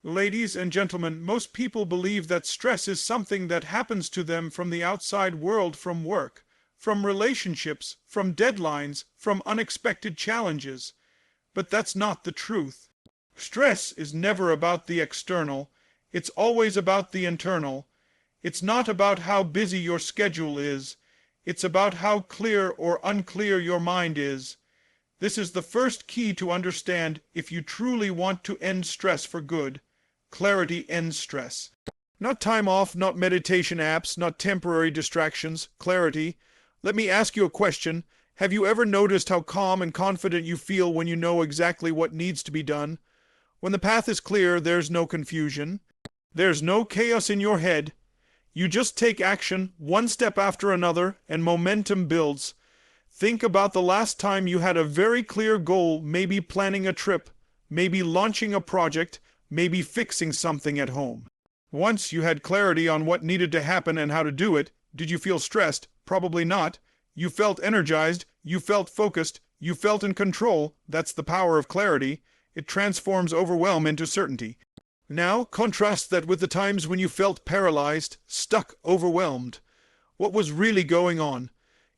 Ladies and gentlemen, most people believe that stress is something that happens to them from the outside world, from work, from relationships, from deadlines, from unexpected challenges. But that's not the truth. Stress is never about the external. It's always about the internal. It's not about how busy your schedule is. It's about how clear or unclear your mind is. This is the first key to understand if you truly want to end stress for good. Clarity ends stress. Not time off, not meditation apps, not temporary distractions. Clarity. Let me ask you a question. Have you ever noticed how calm and confident you feel when you know exactly what needs to be done? When the path is clear, there's no confusion. There's no chaos in your head. You just take action, one step after another, and momentum builds. Think about the last time you had a very clear goal, maybe planning a trip, maybe launching a project, maybe fixing something at home. Once you had clarity on what needed to happen and how to do it, did you feel stressed? Probably not. You felt energized, you felt focused, you felt in control. That's the power of clarity. It transforms overwhelm into certainty. Now, contrast that with the times when you felt paralyzed, stuck, overwhelmed. What was really going on?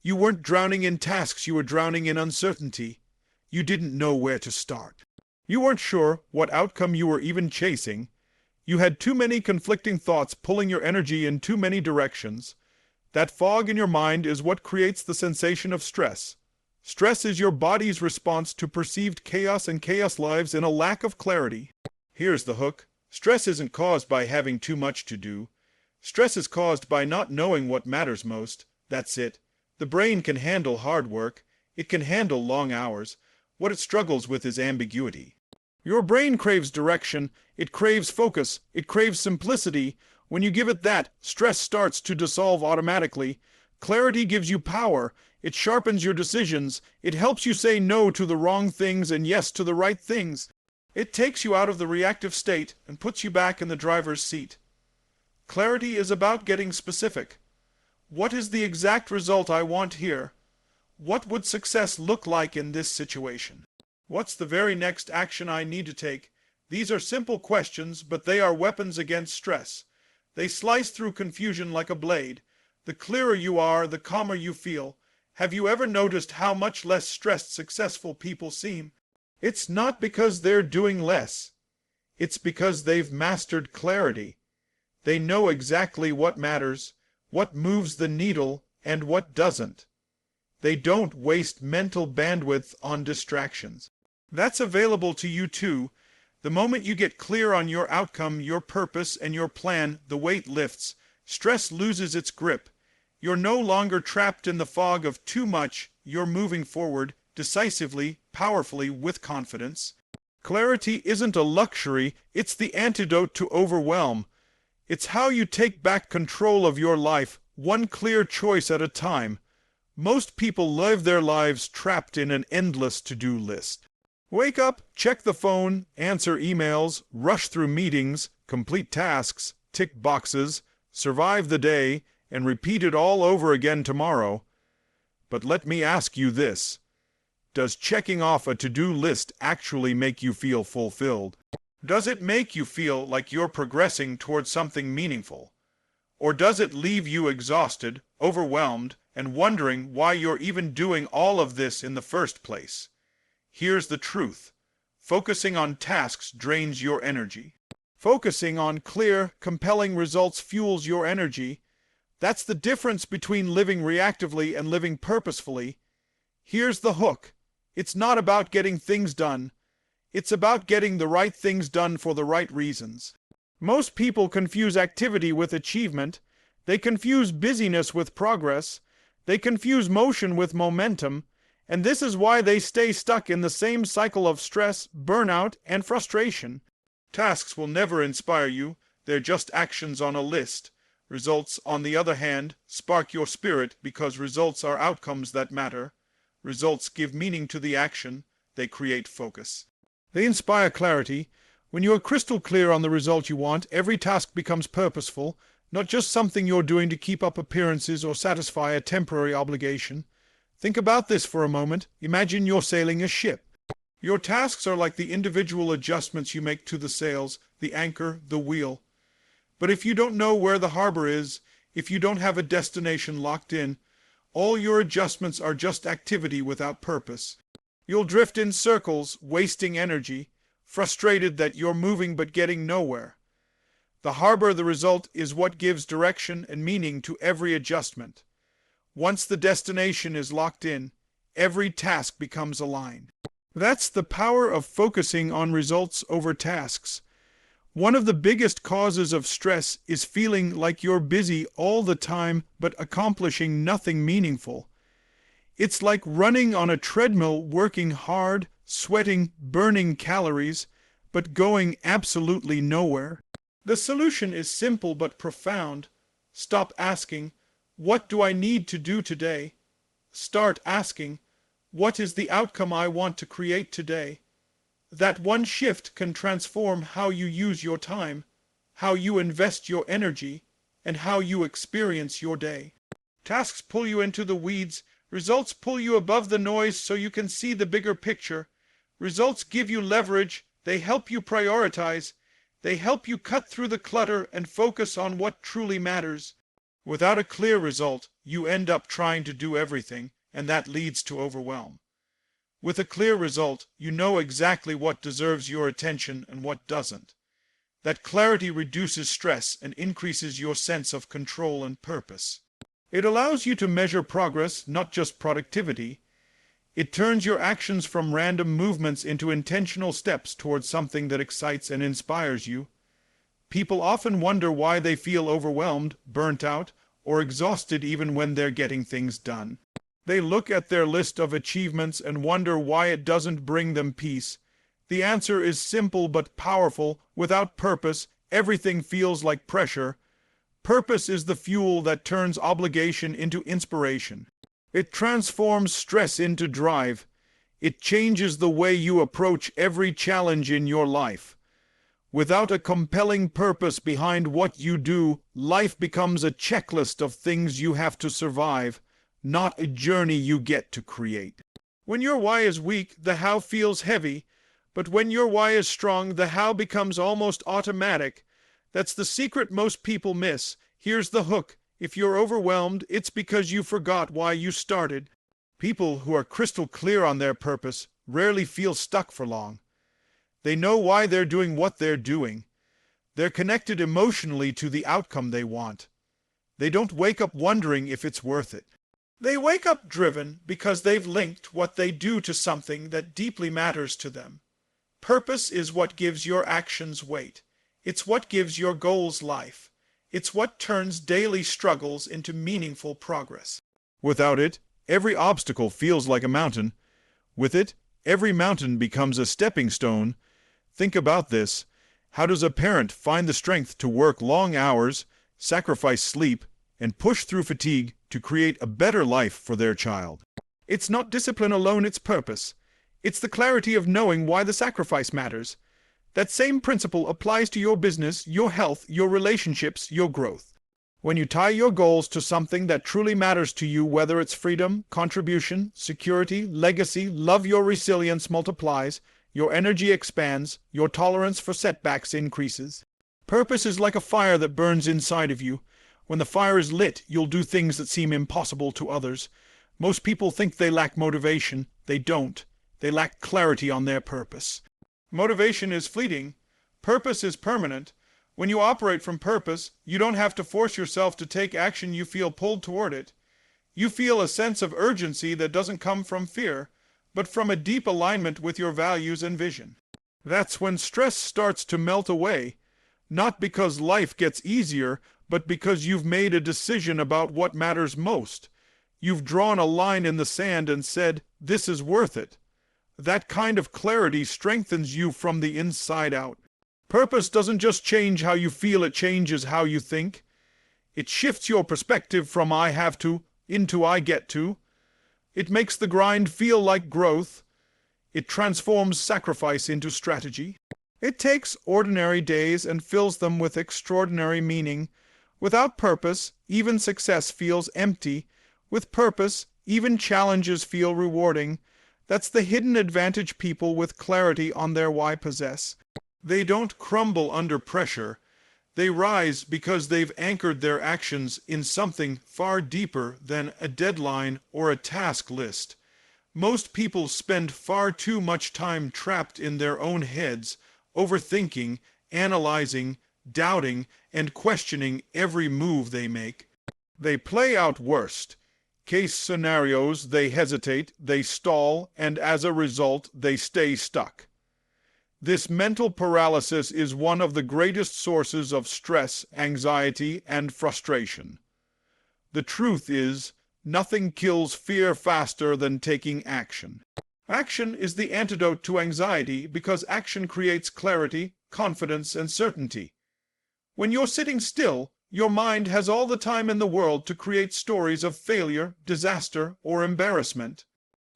You weren't drowning in tasks, you were drowning in uncertainty. You didn't know where to start. You weren't sure what outcome you were even chasing. You had too many conflicting thoughts pulling your energy in too many directions. That fog in your mind is what creates the sensation of stress. Stress is your body's response to perceived chaos, and chaos lives in a lack of clarity. Here's the hook. Stress isn't caused by having too much to do. Stress is caused by not knowing what matters most. That's it. The brain can handle hard work. It can handle long hours. What it struggles with is ambiguity. Your brain craves direction, it craves focus, it craves simplicity. When you give it that, stress starts to dissolve automatically. Clarity gives you power, it sharpens your decisions, it helps you say no to the wrong things and yes to the right things. It takes you out of the reactive state and puts you back in the driver's seat. Clarity is about getting specific. What is the exact result I want here? What would success look like in this situation? What's the very next action I need to take? These are simple questions, but they are weapons against stress. They slice through confusion like a blade. The clearer you are, the calmer you feel. Have you ever noticed how much less stressed successful people seem? It's not because they're doing less. It's because they've mastered clarity. They know exactly what matters, what moves the needle, and what doesn't. They don't waste mental bandwidth on distractions. That's available to you too. The moment you get clear on your outcome, your purpose, and your plan, the weight lifts. Stress loses its grip. You're no longer trapped in the fog of too much. You're moving forward, decisively, powerfully, with confidence. Clarity isn't a luxury, it's the antidote to overwhelm. It's how you take back control of your life, one clear choice at a time. Most people live their lives trapped in an endless to-do list. Wake up, check the phone, answer emails, rush through meetings, complete tasks, tick boxes, survive the day, and repeat it all over again tomorrow. But let me ask you this. Does checking off a to-do list actually make you feel fulfilled? Does it make you feel like you're progressing towards something meaningful? Or does it leave you exhausted, overwhelmed, and wondering why you're even doing all of this in the first place? Here's the truth. Focusing on tasks drains your energy. Focusing on clear, compelling results fuels your energy. That's the difference between living reactively and living purposefully. Here's the hook. It's not about getting things done. It's about getting the right things done for the right reasons. Most people confuse activity with achievement. They confuse busyness with progress. They confuse motion with momentum. And this is why they stay stuck in the same cycle of stress, burnout, and frustration. Tasks will never inspire you. They're just actions on a list. Results, on the other hand, spark your spirit because results are outcomes that matter. Results give meaning to the action. They create focus. They inspire clarity. When you are crystal clear on the result you want, every task becomes purposeful, not just something you're doing to keep up appearances or satisfy a temporary obligation. Think about this for a moment. Imagine you're sailing a ship. Your tasks are like the individual adjustments you make to the sails, the anchor, the wheel. But if you don't know where the harbor is, if you don't have a destination locked in, all your adjustments are just activity without purpose. You'll drift in circles, wasting energy, frustrated that you're moving but getting nowhere. The harbor, the result, is what gives direction and meaning to every adjustment. Once the destination is locked in, every task becomes aligned. That's the power of focusing on results over tasks. One of the biggest causes of stress is feeling like you're busy all the time but accomplishing nothing meaningful. It's like running on a treadmill, working hard, sweating, burning calories, but going absolutely nowhere. The solution is simple but profound. Stop asking, "What do I need to do today?" Start asking, "What is the outcome I want to create today?" That one shift can transform how you use your time, how you invest your energy, and how you experience your day. Tasks pull you into the weeds. Results pull you above the noise so you can see the bigger picture. Results give you leverage. They help you prioritize. They help you cut through the clutter and focus on what truly matters. Without a clear result, you end up trying to do everything, and that leads to overwhelm. With a clear result, you know exactly what deserves your attention and what doesn't. That clarity reduces stress and increases your sense of control and purpose. It allows you to measure progress, not just productivity. It turns your actions from random movements into intentional steps towards something that excites and inspires you. People often wonder why they feel overwhelmed, burnt out, or exhausted even when they're getting things done. They look at their list of achievements and wonder why it doesn't bring them peace. The answer is simple but powerful. Without purpose, everything feels like pressure. Purpose is the fuel that turns obligation into inspiration. It transforms stress into drive. It changes the way you approach every challenge in your life. Without a compelling purpose behind what you do, life becomes a checklist of things you have to survive, not a journey you get to create. When your why is weak, the how feels heavy, but when your why is strong, the how becomes almost automatic. That's the secret most people miss. Here's the hook. If you're overwhelmed, it's because you forgot why you started. People who are crystal clear on their purpose rarely feel stuck for long. They know why they're doing what they're doing. They're connected emotionally to the outcome they want. They don't wake up wondering if it's worth it. They wake up driven because they've linked what they do to something that deeply matters to them. Purpose is what gives your actions weight. It's what gives your goals life. It's what turns daily struggles into meaningful progress. Without it, every obstacle feels like a mountain. With it, every mountain becomes a stepping stone. Think about this. How does a parent find the strength to work long hours, sacrifice sleep, and push through fatigue to create a better life for their child? It's not discipline alone, it's purpose. It's the clarity of knowing why the sacrifice matters. That same principle applies to your business, your health, your relationships, your growth. When you tie your goals to something that truly matters to you, whether it's freedom, contribution, security, legacy, love, your resilience multiplies, your energy expands, your tolerance for setbacks increases. Purpose is like a fire that burns inside of you. When the fire is lit, you'll do things that seem impossible to others. Most people think they lack motivation. They don't. They lack clarity on their purpose. Motivation is fleeting. Purpose is permanent. When you operate from purpose, you don't have to force yourself to take action. You feel pulled toward it. You feel a sense of urgency that doesn't come from fear, but from a deep alignment with your values and vision. That's when stress starts to melt away, not because life gets easier, but because you've made a decision about what matters most. You've drawn a line in the sand and said, "This is worth it." That kind of clarity strengthens you from the inside out. Purpose doesn't just change how you feel, it changes how you think. It shifts your perspective from "I have to" into "I get to." It makes the grind feel like growth. It transforms sacrifice into strategy. It takes ordinary days and fills them with extraordinary meaning. Without purpose, even success feels empty. With purpose, even challenges feel rewarding. That's the hidden advantage people with clarity on their why possess. They don't crumble under pressure. They rise because they've anchored their actions in something far deeper than a deadline or a task list. Most people spend far too much time trapped in their own heads, overthinking, analyzing, doubting, and questioning every move they make. They play out worst case scenarios, they hesitate, they stall, and as a result, they stay stuck. This mental paralysis is one of the greatest sources of stress, anxiety, and frustration. The truth is, nothing kills fear faster than taking action. Action is the antidote to anxiety because action creates clarity, confidence, and certainty. When you're sitting still, your mind has all the time in the world to create stories of failure, disaster, or embarrassment.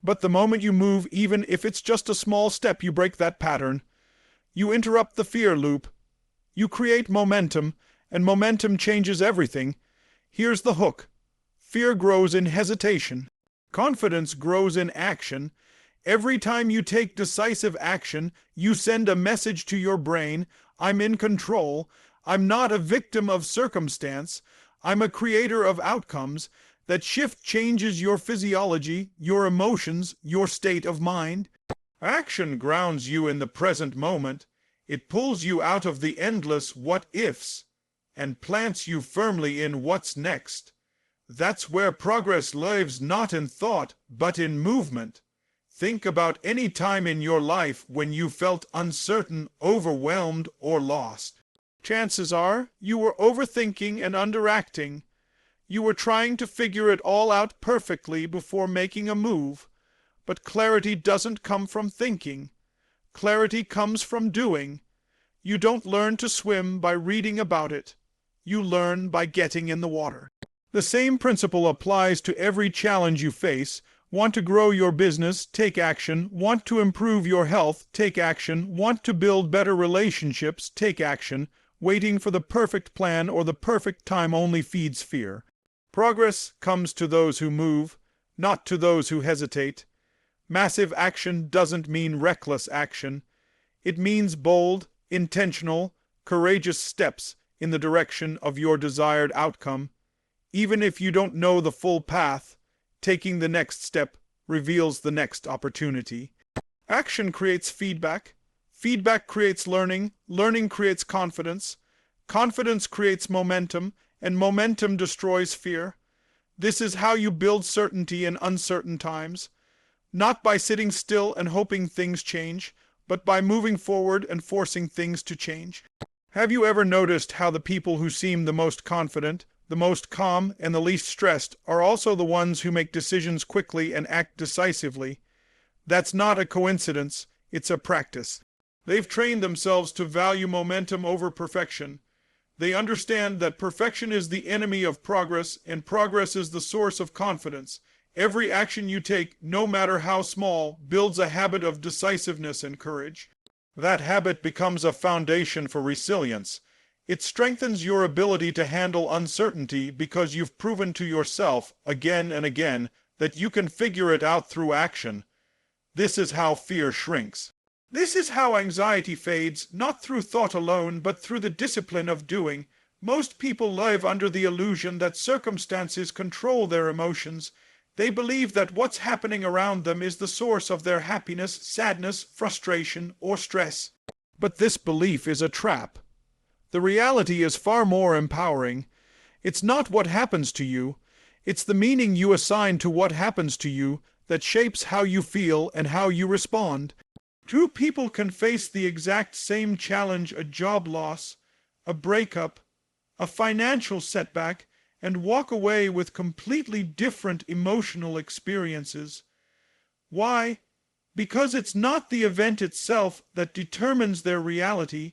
But the moment you move, even if it's just a small step, you break that pattern. You interrupt the fear loop. You create momentum, and momentum changes everything. Here's the hook. Fear grows in hesitation. Confidence grows in action. Every time you take decisive action, you send a message to your brain, I'm in control. I'm not a victim of circumstance. I'm a creator of outcomes. That shift changes your physiology, your emotions, your state of mind. Action grounds you in the present moment. It pulls you out of the endless what-ifs and plants you firmly in what's next. That's where progress lives, not in thought, but in movement. Think about any time in your life when you felt uncertain, overwhelmed, or lost. Chances are you were overthinking and underacting. You were trying to figure it all out perfectly before making a move. But clarity doesn't come from thinking. Clarity comes from doing. You don't learn to swim by reading about it. You learn by getting in the water. The same principle applies to every challenge you face. Want to grow your business? Take action. Want to improve your health? Take action. Want to build better relationships? Take action. Waiting for the perfect plan or the perfect time only feeds fear. Progress comes to those who move, not to those who hesitate. Massive action doesn't mean reckless action. It means bold, intentional, courageous steps in the direction of your desired outcome. Even if you don't know the full path, taking the next step reveals the next opportunity. Action creates feedback. Feedback creates learning. Learning creates confidence. Confidence creates momentum, and momentum destroys fear. This is how you build certainty in uncertain times. Not by sitting still and hoping things change, but by moving forward and forcing things to change. Have you ever noticed how the people who seem the most confident, the most calm, and the least stressed are also the ones who make decisions quickly and act decisively? That's not a coincidence, it's a practice. They've trained themselves to value momentum over perfection. They understand that perfection is the enemy of progress, and progress is the source of confidence. Every action you take, no matter how small, builds a habit of decisiveness and courage. That habit becomes a foundation for resilience. It strengthens your ability to handle uncertainty because you've proven to yourself, again and again, that you can figure it out through action. This is how fear shrinks. This is how anxiety fades, not through thought alone, but through the discipline of doing. Most people live under the illusion that circumstances control their emotions. They believe that what's happening around them is the source of their happiness, sadness, frustration, or stress. But this belief is a trap. The reality is far more empowering. It's not what happens to you. It's the meaning you assign to what happens to you that shapes how you feel and how you respond. Two people can face the exact same challenge, a job loss, a breakup, a financial setback, and walk away with completely different emotional experiences. Why? Because it's not the event itself that determines their reality,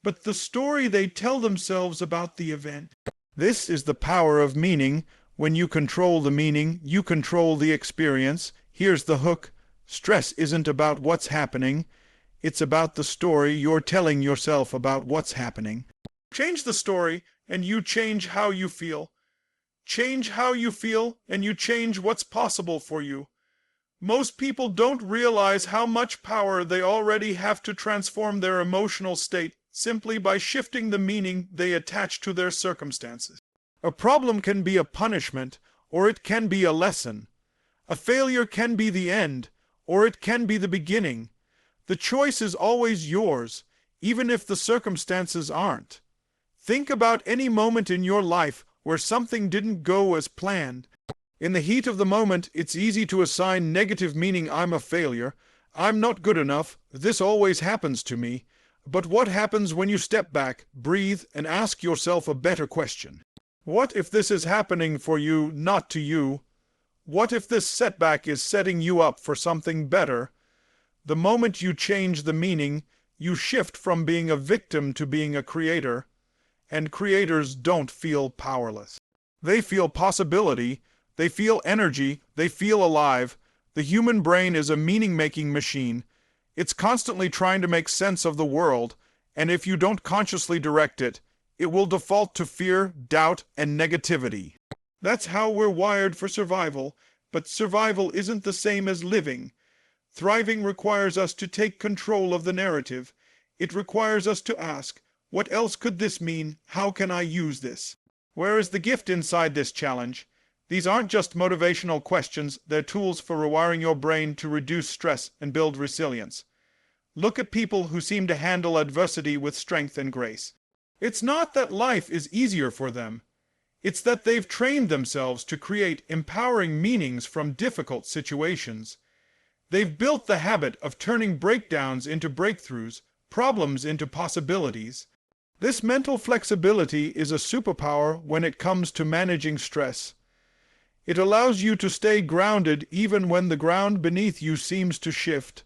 but the story they tell themselves about the event. This is the power of meaning. When you control the meaning, you control the experience. Here's the hook. Stress isn't about what's happening. It's about the story you're telling yourself about what's happening. Change the story, and you change how you feel. Change how you feel, and you change what's possible for you. Most people don't realize how much power they already have to transform their emotional state simply by shifting the meaning they attach to their circumstances. A problem can be a punishment, or it can be a lesson. A failure can be the end, or it can be the beginning. The choice is always yours, even if the circumstances aren't. Think about any moment in your life where something didn't go as planned. In the heat of the moment, it's easy to assign negative meaning. I'm a failure. I'm not good enough. This always happens to me. But what happens when you step back, breathe, and ask yourself a better question? What if this is happening for you, not to you? What if this setback is setting you up for something better? The moment you change the meaning, you shift from being a victim to being a creator. And creators don't feel powerless. They feel possibility. They feel energy, they feel alive. The human brain is a meaning-making machine. It's constantly trying to make sense of the world, and if you don't consciously direct it, it will default to fear, doubt, and negativity. That's how we're wired for survival, but survival isn't the same as living. Thriving requires us to take control of the narrative. It requires us to ask, what else could this mean? How can I use this? Where is the gift inside this challenge? These aren't just motivational questions, they're tools for rewiring your brain to reduce stress and build resilience. Look at people who seem to handle adversity with strength and grace. It's not that life is easier for them. It's that they've trained themselves to create empowering meanings from difficult situations. They've built the habit of turning breakdowns into breakthroughs, problems into possibilities. This mental flexibility is a superpower when it comes to managing stress. It allows you to stay grounded even when the ground beneath you seems to shift.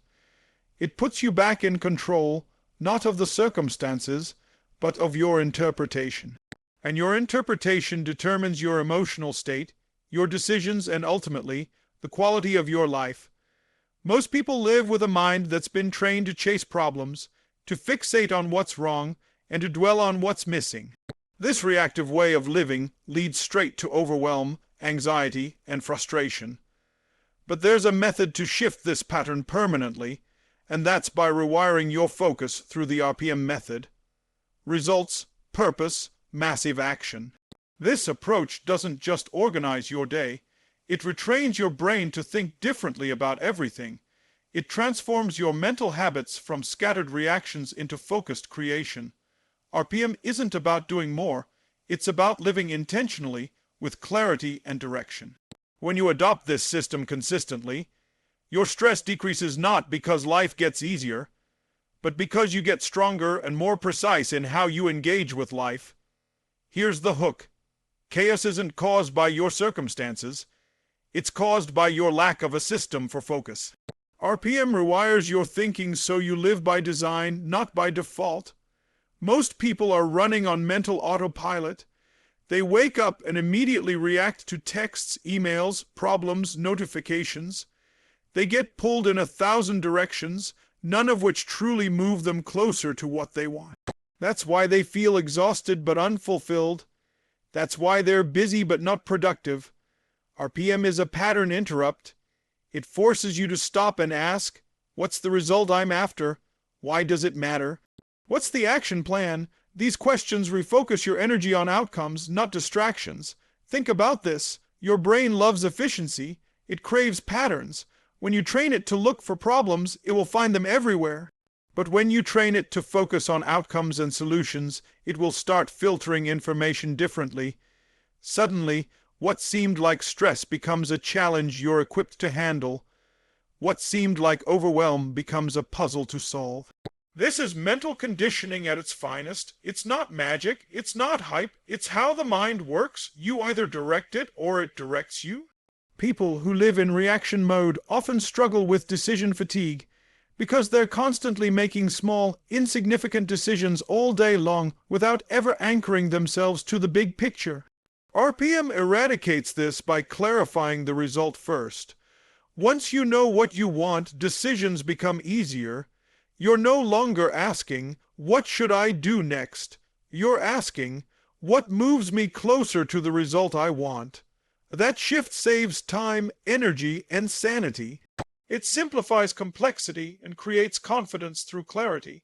It puts you back in control, not of the circumstances, but of your interpretation. And your interpretation determines your emotional state, your decisions, and ultimately, the quality of your life. Most people live with a mind that's been trained to chase problems, to fixate on what's wrong, and to dwell on what's missing. This reactive way of living leads straight to overwhelm, anxiety, and frustration. But there's a method to shift this pattern permanently, and that's by rewiring your focus through the RPM method. Results, purpose, massive action. This approach doesn't just organize your day, it retrains your brain to think differently about everything. It transforms your mental habits from scattered reactions into focused creation. RPM isn't about doing more, it's about living intentionally, with clarity and direction. When you adopt this system consistently, your stress decreases not because life gets easier, but because you get stronger and more precise in how you engage with life. Here's the hook. Chaos isn't caused by your circumstances. It's caused by your lack of a system for focus. RPM rewires your thinking so you live by design, not by default. Most people are running on mental autopilot. They wake up and immediately react to texts, emails, problems, notifications. They get pulled in 1,000 directions, none of which truly move them closer to what they want. That's why they feel exhausted but unfulfilled. That's why they're busy but not productive. RPM is a pattern interrupt. It forces you to stop and ask, what's the result I'm after? Why does it matter? What's the action plan? These questions refocus your energy on outcomes, not distractions. Think about this. Your brain loves efficiency. It craves patterns. When you train it to look for problems, it will find them everywhere. But when you train it to focus on outcomes and solutions, it will start filtering information differently. Suddenly, what seemed like stress becomes a challenge you're equipped to handle. What seemed like overwhelm becomes a puzzle to solve. This is mental conditioning at its finest. It's not magic. It's not hype. It's how the mind works. You either direct it or it directs you. People who live in reaction mode often struggle with decision fatigue because they're constantly making small, insignificant decisions all day long without ever anchoring themselves to the big picture. RPM eradicates this by clarifying the result first. Once you know what you want, decisions become easier. You're no longer asking, what should I do next? You're asking, what moves me closer to the result I want? That shift saves time, energy, and sanity. It simplifies complexity and creates confidence through clarity.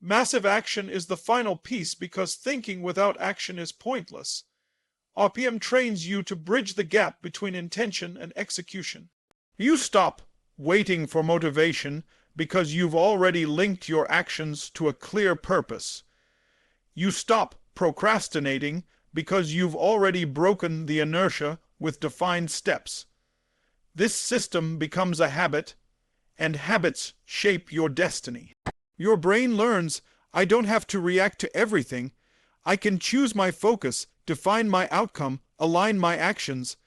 Massive action is the final piece because thinking without action is pointless. RPM trains you to bridge the gap between intention and execution. You stop waiting for motivation because you've already linked your actions to a clear purpose. You stop procrastinating because you've already broken the inertia with defined steps. This system becomes a habit, and habits shape your destiny. Your brain learns, I don't have to react to everything. I can choose my focus, define my outcome, align my actions.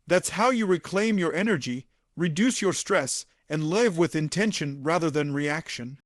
That's how you reclaim your energy, reduce your stress, and live with intention rather than reaction.